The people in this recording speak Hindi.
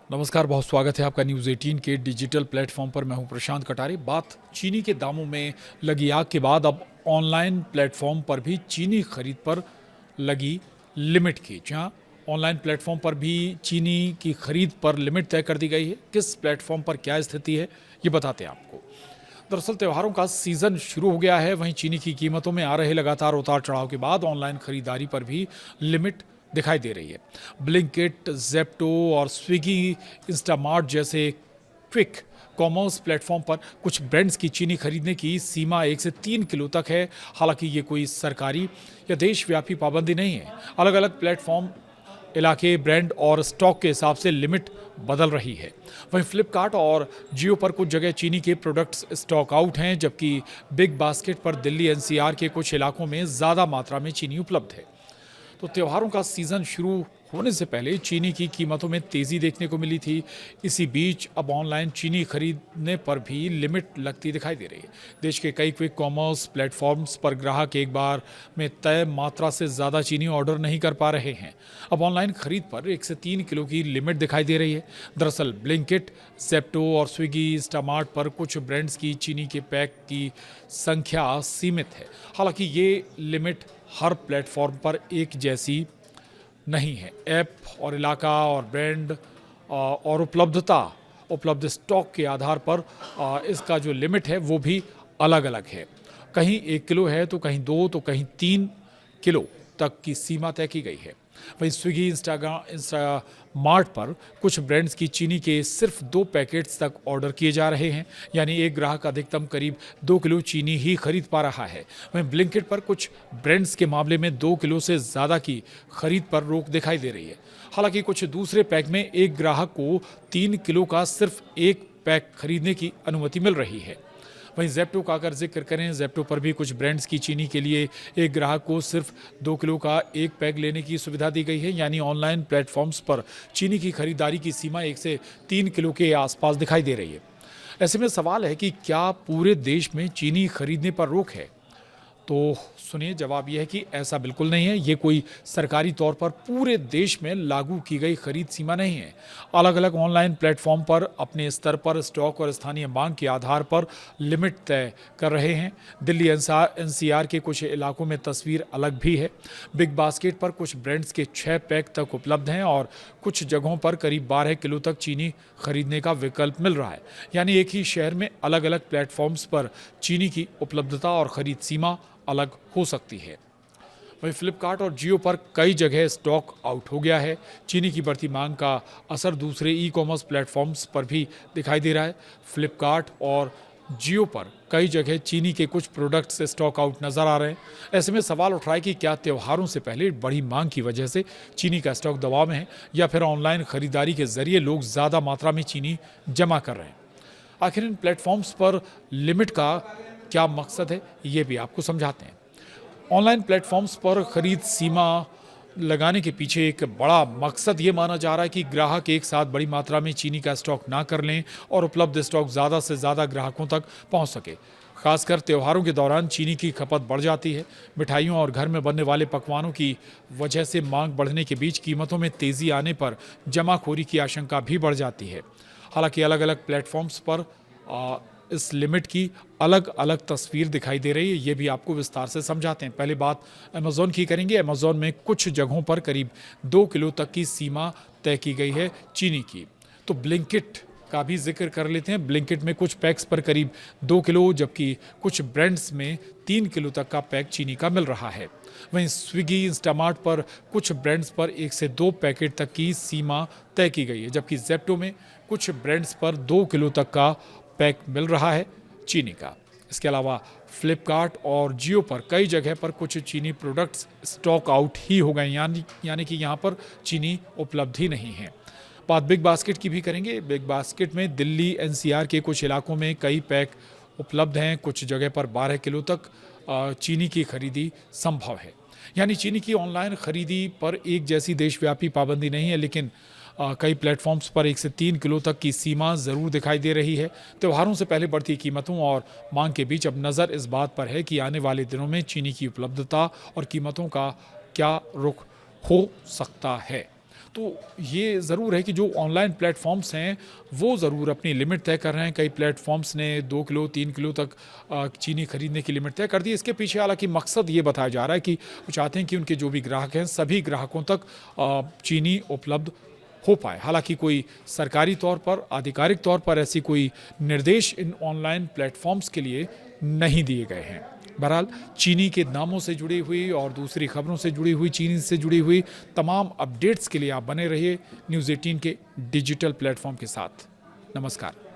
नमस्कार, बहुत स्वागत है आपका न्यूज़ 18 के डिजिटल प्लेटफॉर्म पर। मैं हूं प्रशांत कटारे। बात चीनी के दामों में लगी आग के बाद अब ऑनलाइन प्लेटफॉर्म पर भी चीनी खरीद पर लगी लिमिट की। जहां ऑनलाइन प्लेटफॉर्म पर भी चीनी की खरीद पर लिमिट तय कर दी गई है। किस प्लेटफॉर्म पर क्या स्थिति है, ये बताते हैं आपको। दरअसल त्योहारों का सीजन शुरू हो गया है, वहीं चीनी की कीमतों में आ रहे लगातार उतार चढ़ाव के बाद ऑनलाइन खरीदारी पर भी लिमिट दिखाई दे रही है। ब्लिंकिट, ज़ेप्टो और स्विगी, इंस्टामार्ट जैसे क्विक कॉमर्स प्लेटफॉर्म पर कुछ ब्रांड्स की चीनी खरीदने की सीमा 1 से 3 किलो तक है। हालांकि ये कोई सरकारी या देशव्यापी पाबंदी नहीं है। अलग अलग प्लेटफॉर्म इलाके, ब्रांड और स्टॉक के हिसाब से लिमिट बदल रही है। वहीं फ्लिपकार्ट और जियो पर कुछ जगह चीनी के प्रोडक्ट्स स्टॉक आउट हैं, जबकि बिग बास्केट पर दिल्ली एनसीआर के कुछ इलाकों में ज़्यादा मात्रा में चीनी उपलब्ध है। तो त्योहारों का सीजन शुरू होने से पहले चीनी की कीमतों में तेजी देखने को मिली थी। इसी बीच अब ऑनलाइन चीनी खरीदने पर भी लिमिट लगती दिखाई दे रही है। देश के कई क्विक कॉमर्स प्लेटफॉर्म्स पर ग्राहक एक बार में तय मात्रा से ज़्यादा चीनी ऑर्डर नहीं कर पा रहे हैं। अब ऑनलाइन खरीद पर 1 से 3 किलो की लिमिट दिखाई दे रही है। दरअसल ब्लिंकिट, ज़ेप्टो और स्विगी, इंस्टामार्ट पर कुछ ब्रांड्स की चीनी के पैक की संख्या सीमित है। हालांकि ये लिमिट हर प्लेटफॉर्म पर एक जैसी नहीं है। ऐप और इलाका और ब्रांड और उपलब्ध स्टॉक के आधार पर इसका जो लिमिट है वो भी अलग अलग है। कहीं 1 किलो है तो कहीं 2 तो कहीं 3 किलो तक की सीमा तय की गई है। वहीं स्विगी, इंस्टामार्ट पर कुछ ब्रांड्स की चीनी के सिर्फ 2 पैकेट्स तक ऑर्डर किए जा रहे हैं, यानी एक ग्राहक अधिकतम करीब 2 किलो चीनी ही खरीद पा रहा है। वहीं ब्लिंकिट पर कुछ ब्रांड्स के मामले में 2 किलो से ज़्यादा की खरीद पर रोक दिखाई दे रही है। हालांकि कुछ दूसरे पैक में एक ग्राहक को 3 किलो का सिर्फ एक पैक खरीदने की अनुमति मिल रही है। वहीं ज़ेप्टो का अगर जिक्र करें, ज़ेप्टो पर भी कुछ ब्रांड्स की चीनी के लिए एक ग्राहक को सिर्फ 2 किलो का एक पैक लेने की सुविधा दी गई है। यानी ऑनलाइन प्लेटफॉर्म्स पर चीनी की खरीदारी की सीमा 1 से 3 किलो के आसपास दिखाई दे रही है। ऐसे में सवाल है कि क्या पूरे देश में चीनी खरीदने पर रोक है? तो सुनिए, जवाब यह है कि ऐसा बिल्कुल नहीं है। ये कोई सरकारी तौर पर पूरे देश में लागू की गई खरीद सीमा नहीं है। अलग अलग ऑनलाइन प्लेटफॉर्म पर अपने स्तर पर स्टॉक और स्थानीय मांग के आधार पर लिमिट तय कर रहे हैं। दिल्ली एनसीआर के कुछ इलाकों में तस्वीर अलग भी है। बिग बास्केट पर कुछ ब्रांड्स के 6 पैक तक उपलब्ध हैं और कुछ जगहों पर करीब 12 किलो तक चीनी खरीदने का विकल्प मिल रहा है। यानी एक ही शहर में अलग अलग प्लेटफॉर्म्स पर चीनी की उपलब्धता और खरीद सीमा अलग हो सकती है। वहीं फ्लिपकार्ट और जियो पर कई जगह स्टॉक आउट हो गया है। चीनी की बढ़ती मांग का असर दूसरे ई कॉमर्स प्लेटफॉर्म्स पर भी दिखाई दे रहा है। फ्लिपकार्ट और जियो पर कई जगह चीनी के कुछ प्रोडक्ट्स स्टॉक आउट नजर आ रहे हैं। ऐसे में सवाल उठ रहा है कि क्या त्योहारों से पहले बड़ी मांग की वजह से चीनी का स्टॉक दबाव में है, या फिर ऑनलाइन खरीदारी के जरिए लोग ज़्यादा मात्रा में चीनी जमा कर रहे हैं। आखिर इन प्लेटफॉर्म्स पर लिमिट का क्या मकसद है, ये भी आपको समझाते हैं। ऑनलाइन प्लेटफॉर्म्स पर खरीद सीमा लगाने के पीछे एक बड़ा मकसद ये माना जा रहा है कि ग्राहक एक साथ बड़ी मात्रा में चीनी का स्टॉक ना कर लें और उपलब्ध स्टॉक ज़्यादा से ज़्यादा ग्राहकों तक पहुंच सके। खासकर त्योहारों के दौरान चीनी की खपत बढ़ जाती है। मिठाइयों और घर में बनने वाले पकवानों की वजह से मांग बढ़ने के बीच कीमतों में तेज़ी आने पर जमाखोरी की आशंका भी बढ़ जाती है। हालांकि अलग अलग प्लेटफॉर्म्स पर इस लिमिट की अलग अलग तस्वीर दिखाई दे रही है। ये भी आपको विस्तार से समझाते हैं। पहले बात अमेज़ॉन की करेंगे। अमेज़ॉन में कुछ जगहों पर करीब 2 किलो तक की सीमा तय की गई है चीनी की। तो ब्लिंकिट का भी जिक्र कर लेते हैं। ब्लिंकिट में कुछ पैक्स पर करीब 2 किलो, जबकि कुछ ब्रांड्स में 3 किलो तक का पैक चीनी का मिल रहा है। वहीं स्विगी, इंस्टामार्ट पर कुछ ब्रांड्स पर 1 से 2 पैकेट तक की सीमा तय की गई है, जबकि ज़ेप्टो में कुछ ब्रांड्स पर 2 किलो तक का पैक मिल रहा है चीनी का। इसके अलावा फ्लिपकार्ट और जियो पर कई जगह पर कुछ चीनी प्रोडक्ट्स स्टॉक आउट ही हो गए, यानी कि यहाँ पर चीनी उपलब्ध ही नहीं है। बात बिग बास्केट की भी करेंगे। बिग बास्केट में दिल्ली एनसीआर के कुछ इलाकों में कई पैक उपलब्ध हैं। कुछ जगह पर 12 किलो तक चीनी की खरीदी संभव है। यानी चीनी की ऑनलाइन खरीदी पर एक जैसी देशव्यापी पाबंदी नहीं है, लेकिन कई प्लेटफॉर्म्स पर 1 से 3 किलो तक की सीमा ज़रूर दिखाई दे रही है। त्योहारों से पहले बढ़ती कीमतों और मांग के बीच अब नज़र इस बात पर है कि आने वाले दिनों में चीनी की उपलब्धता और कीमतों का क्या रुख हो सकता है। तो ये ज़रूर है कि जो ऑनलाइन प्लेटफ़ॉर्म्स हैं, वो ज़रूर अपनी लिमिट तय कर रहे हैं। कई प्लेटफ़ॉर्म्स ने 2 किलो, 3 किलो तक चीनी खरीदने की लिमिट तय कर दी। इसके पीछे हालाँकि मकसद ये बताया जा रहा है कि वो चाहते हैं कि उनके जो भी ग्राहक हैं, सभी ग्राहकों तक चीनी उपलब्ध हो पाए। हालाँकि कोई सरकारी तौर पर, आधिकारिक तौर पर ऐसी कोई निर्देश इन ऑनलाइन प्लेटफ़ॉर्म्स के लिए नहीं दिए गए हैं। बहरहाल चीनी के दामों से जुड़ी हुई और दूसरी खबरों से जुड़ी हुई, चीनी से जुड़ी हुई तमाम अपडेट्स के लिए आप बने रहिए न्यूज़ 18 के डिजिटल प्लेटफ़ॉर्म के साथ। नमस्कार।